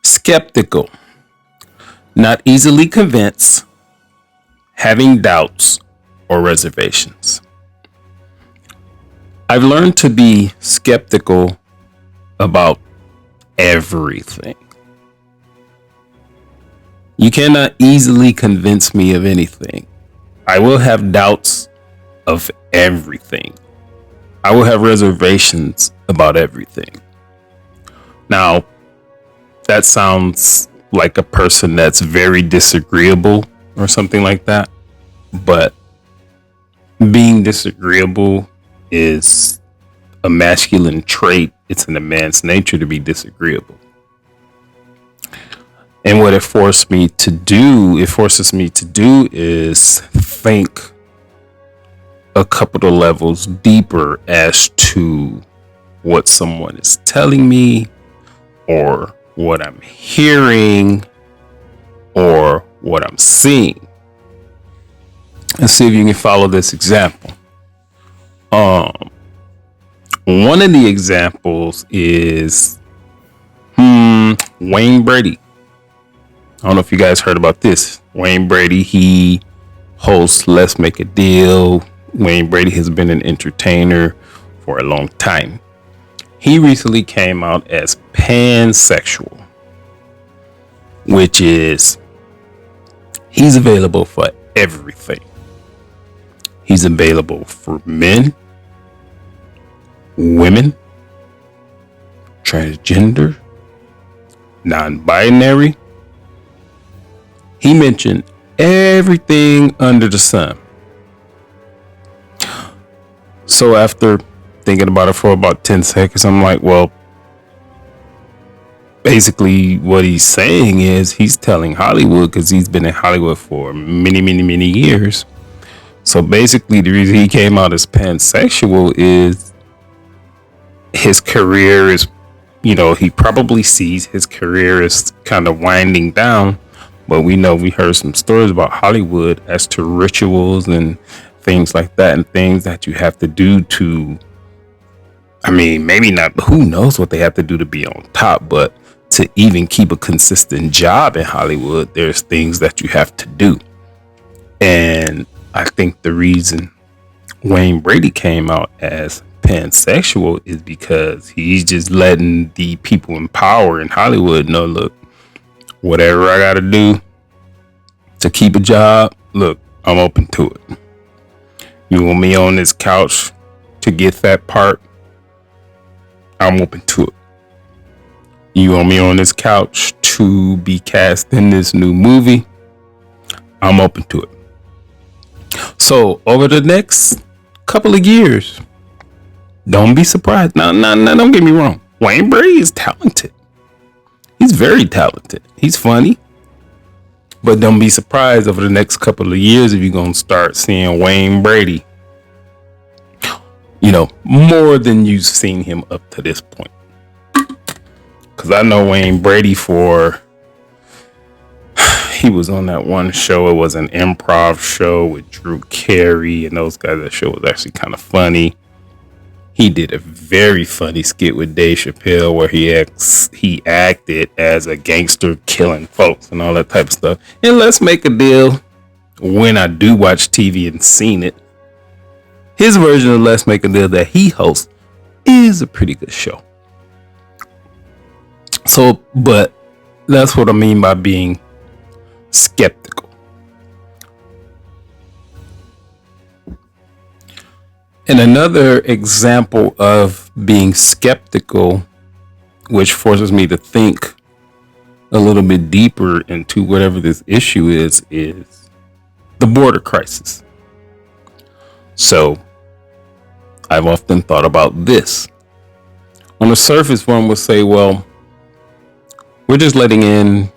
Skeptical, not easily convinced, having doubts or reservations. I've learned to be skeptical about everything. You cannot easily convince me of anything. I will have doubts of everything. I will have reservations about everything. Now, that sounds like a person that's very disagreeable or something like that. But being disagreeable is a masculine trait. It's in a man's nature to be disagreeable. And what it forces me to do is think a couple of levels deeper as to what someone is telling me or what I'm hearing or what I'm seeing. Let's see if you can follow this example. One of the examples is Wayne Brady. I don't know if you guys heard about this. Wayne Brady, he hosts Let's Make a Deal. Wayne Brady has been an entertainer for a long time. He recently came out as pansexual, which is he's available for everything. He's available for men, women, transgender, non-binary. He mentioned everything under the sun. So after thinking about it for about 10 seconds, I'm like, well, basically what he's saying is he's telling Hollywood, because he's been in Hollywood for many years. So basically the reason he came out as pansexual is his career is, he probably sees his career is kind of winding down. But we heard some stories about Hollywood as to rituals and things like that, and things that you have to do to, maybe not, who knows what they have to do to be on top, but to even keep a consistent job in Hollywood, there's things that you have to do. And I think the reason Wayne Brady came out as pansexual is because he's just letting the people in power in Hollywood know, look, whatever I gotta do to keep a job, look, I'm open to it. You want me on this couch to get that part? I'm open to it. You want me on this couch to be cast in this new movie? I'm open to it. So over the next couple of years, don't be surprised. No, don't get me wrong. Wayne Brady is talented. He's very talented. He's funny. But don't be surprised over the next couple of years if you're going to start seeing Wayne Brady, more than you've seen him up to this point. Because I know Wayne Brady he was on that one show. It was an improv show with Drew Carey and those guys. That show was actually kind of funny. He did a very funny skit with Dave Chappelle where he acted as a gangster killing folks and all that type of stuff. And Let's Make a Deal, when I do watch TV and seen it, his version of Let's Make a Deal that he hosts is a pretty good show. So, but that's what I mean by being skeptical. And another example of being skeptical, which forces me to think a little bit deeper into whatever this issue is the border crisis. So I've often thought about this. On the surface, one would say, well, we're just letting in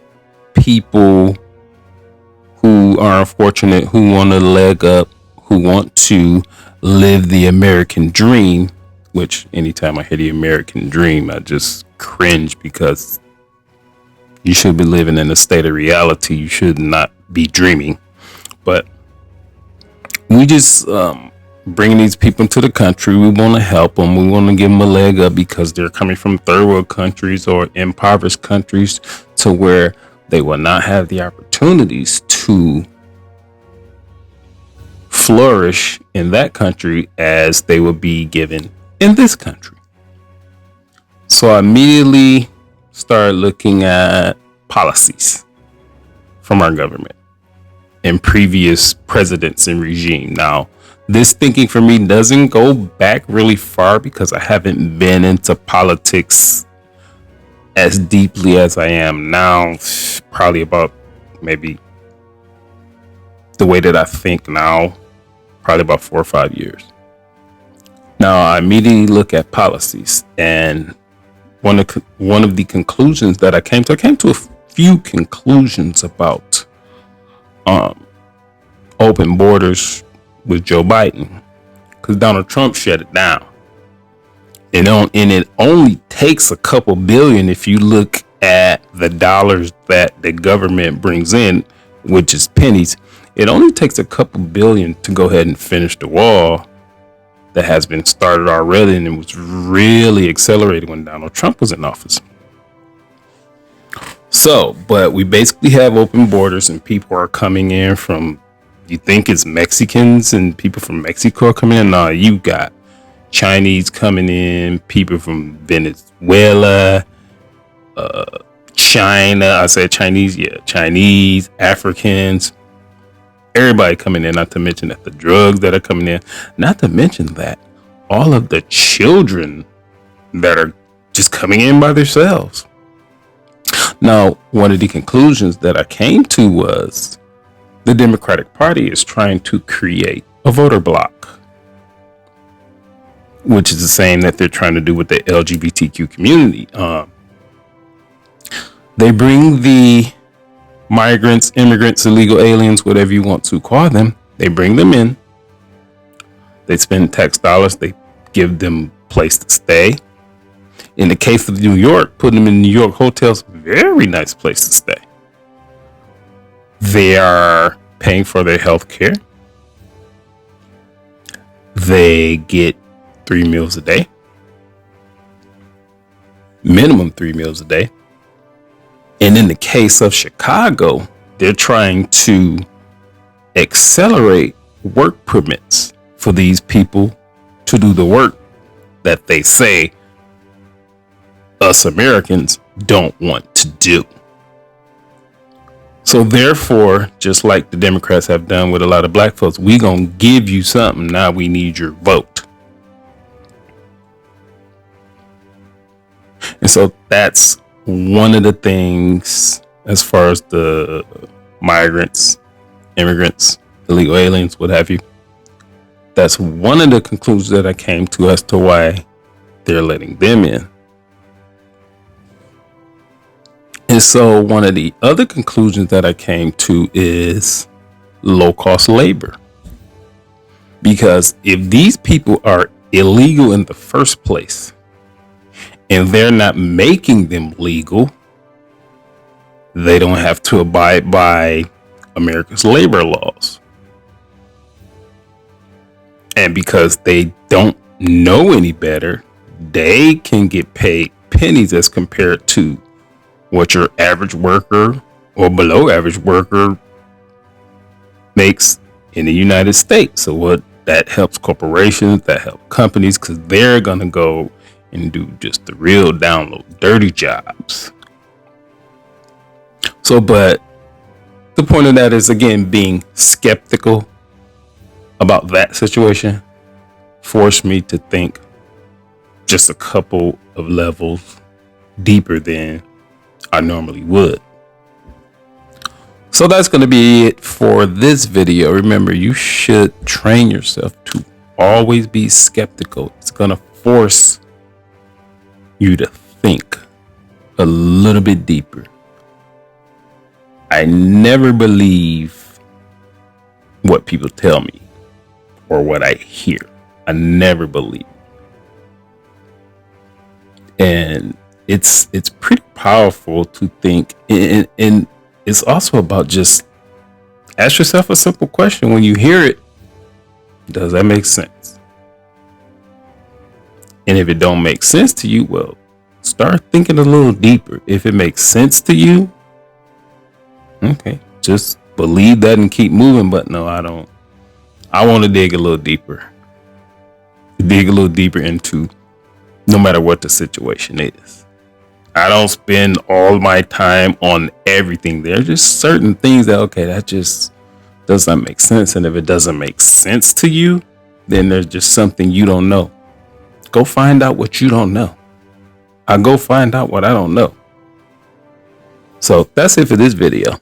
people who are unfortunate, who want a leg up, who want to live the American dream, which anytime I hear the American dream, I just cringe, because you should be living in a state of reality. You should not be dreaming. But we just bringing these people into the country. We want to help them. We want to give them a leg up because they're coming from third world countries or impoverished countries to where they will not have the opportunities to flourish in that country as they will be given in this country. So I immediately started looking at policies from our government and previous presidents and regime. Now, this thinking for me doesn't go back really far because I haven't been into politics as deeply as I am now. Probably about maybe the way that I think now, probably about 4 or 5 years. Now, I immediately look at policies, and one of the conclusions that I came to a few conclusions about open borders with Joe Biden, because Donald Trump shut it down. And it only takes a couple billion if you look at the dollars that the government brings in, which is pennies. It only takes a couple billion to go ahead and finish the wall that has been started already, and it was really accelerated when Donald Trump was in office. So, but we basically have open borders, and people are coming in from, you think it's Mexicans and people from Mexico are coming in? No, you got Chinese coming in, people from Venezuela, China. I said Chinese, yeah, Chinese, Africans, everybody coming in. Not to mention that the drugs that are coming in. Not to mention that all of the children that are just coming in by themselves. Now, one of the conclusions that I came to was the Democratic Party is trying to create a voter bloc, which is the same that they're trying to do with the LGBTQ community. They bring the migrants, immigrants, illegal aliens, whatever you want to call them. They bring them in. They spend tax dollars. They give them a place to stay. In the case of New York, putting them in New York hotels, very nice place to stay. They are paying for their health care. They get 3 meals a day. Minimum 3 meals a day. And in the case of Chicago, they're trying to accelerate work permits for these people to do the work that they say us Americans don't want to do. So therefore, just like the Democrats have done with a lot of black folks, we gonna give you something. Now we need your vote. And so that's one of the things as far as the migrants, immigrants, illegal aliens, what have you. That's one of the conclusions that I came to as to why they're letting them in. And so one of the other conclusions that I came to is low cost labor. Because if these people are illegal in the first place and they're not making them legal, they don't have to abide by America's labor laws. And because they don't know any better, they can get paid pennies as compared to what your average worker or below average worker makes in the United States. So what that helps corporations, that helps companies, because they're going to go and do just the real download dirty jobs. So, but the point of that is, again, being skeptical about that situation forced me to think just a couple of levels deeper than I normally would. So that's going to be it for this video. Remember, you should train yourself to always be skeptical. It's going to force you to think a little bit deeper. I never believe what people tell me or what I hear. I never believe. And it's pretty powerful to think, and it's also about just ask yourself a simple question when you hear it. Does that make sense? And if it don't make sense to you, well, start thinking a little deeper. If it makes sense to you, Okay, just believe that and keep moving. But no, I don't. I want to dig a little deeper. Dig a little deeper into no matter what the situation is. I don't spend all my time on everything. There's just certain things that, okay, that just does not make sense. And if it doesn't make sense to you, then there's just something you don't know. Go find out what you don't know. I go find out what I don't know. So that's it for this video.